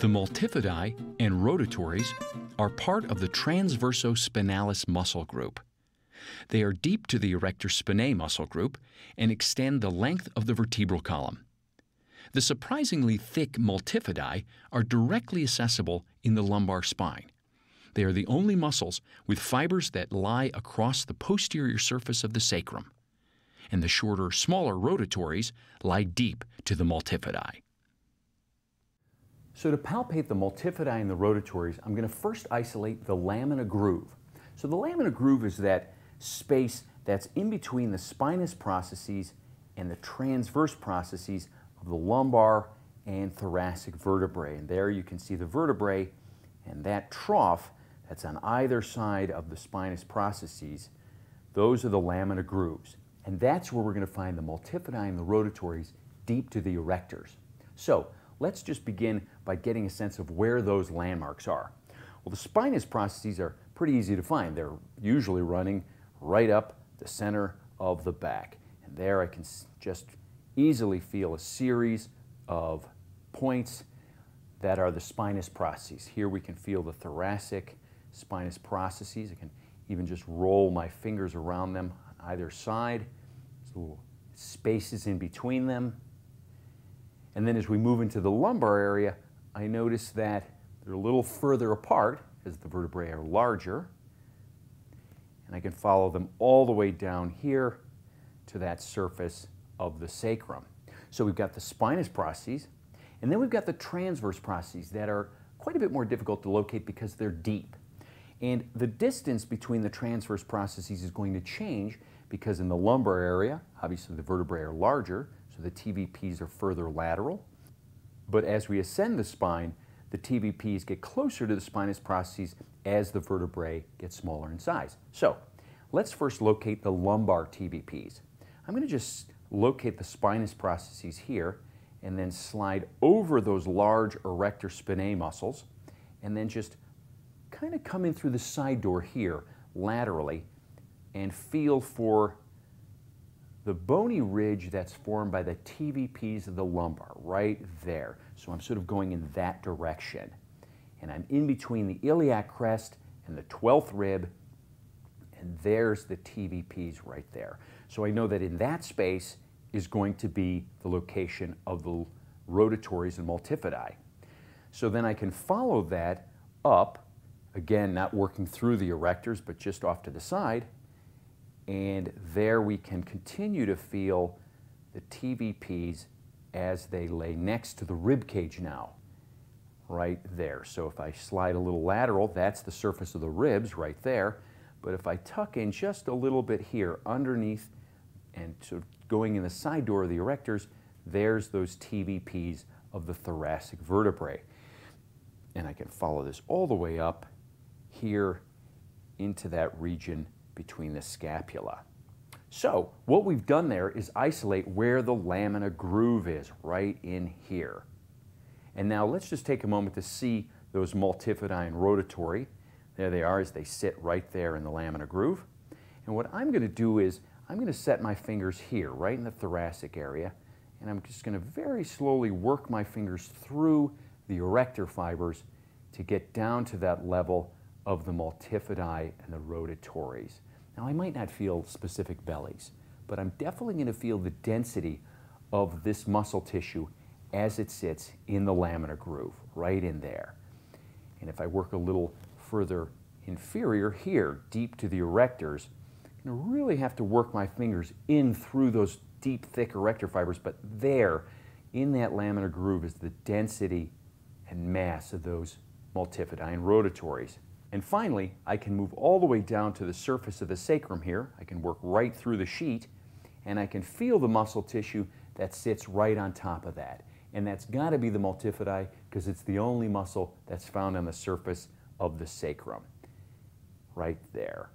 The Multifidi and Rotatores are part of the transversospinalis muscle group. They are deep to the erector spinae muscle group and extend the length of the vertebral column. The surprisingly thick multifidi are directly accessible in the lumbar spine. They are the only muscles with fibers that lie across the posterior surface of the sacrum, and the shorter, smaller rotatores lie deep to the multifidi. So to palpate the multifidi and the rotatores, I'm going to first isolate the lamina groove. So the lamina groove is that space that's in between the spinous processes and the transverse processes of the lumbar and thoracic vertebrae. And there you can see the vertebrae and that trough that's on either side of the spinous processes. Those are the lamina grooves. And that's where we're going to find the multifidi and the rotatores deep to the erectors. So let's just begin by getting a sense of where those landmarks are. Well, the spinous processes are pretty easy to find. They're usually running right up the center of the back. And there I can just easily feel a series of points that are the spinous processes. Here we can feel the thoracic spinous processes. I can even just roll my fingers around them on either side. There's little spaces in between them. And then as we move into the lumbar area, I notice that they're a little further apart as the vertebrae are larger. And I can follow them all the way down here to that surface of the sacrum. So we've got the spinous processes, and then we've got the transverse processes that are quite a bit more difficult to locate because they're deep. And the distance between the transverse processes is going to change because in the lumbar area, obviously the vertebrae are larger, so the TVPs are further lateral. But as we ascend the spine, the TVPs get closer to the spinous processes as the vertebrae get smaller in size. So let's first locate the lumbar TVPs. I'm going to just locate the spinous processes here and then slide over those large erector spinae muscles and then just kind of come in through the side door here laterally and feel for the bony ridge that's formed by the TVPs of the lumbar, right there. So I'm sort of going in that direction. And I'm in between the iliac crest and the 12th rib, and there's the TVPs right there. So I know that in that space is going to be the location of the rotatores and multifidi. So then I can follow that up, again, not working through the erectors, but just off to the side, and there we can continue to feel the TVPs as they lay next to the rib cage now, right there. So if I slide a little lateral, that's the surface of the ribs right there. But if I tuck in just a little bit here underneath and sort of going in the side door of the erectors, there's those TVPs of the thoracic vertebrae. And I can follow this all the way up here into that region between the scapula. So what we've done there is isolate where the lamina groove is, right in here. And now let's just take a moment to see those multifidi and rotatory. There they are as they sit right there in the lamina groove. And what I'm going to do is I'm going to set my fingers here, right in the thoracic area, and I'm just going to very slowly work my fingers through the erector fibers to get down to that level of the multifidi and the rotatores. Now I might not feel specific bellies, but I'm definitely going to feel the density of this muscle tissue as it sits in the lamina groove, right in there. And if I work a little further inferior here, deep to the erectors, I'm going to really have to work my fingers in through those deep, thick erector fibers, but there, in that lamina groove, is the density and mass of those multifidi and rotatores. And finally, I can move all the way down to the surface of the sacrum here. I can work right through the sheet, and I can feel the muscle tissue that sits right on top of that. And that's got to be the multifidi because it's the only muscle that's found on the surface of the sacrum, right there.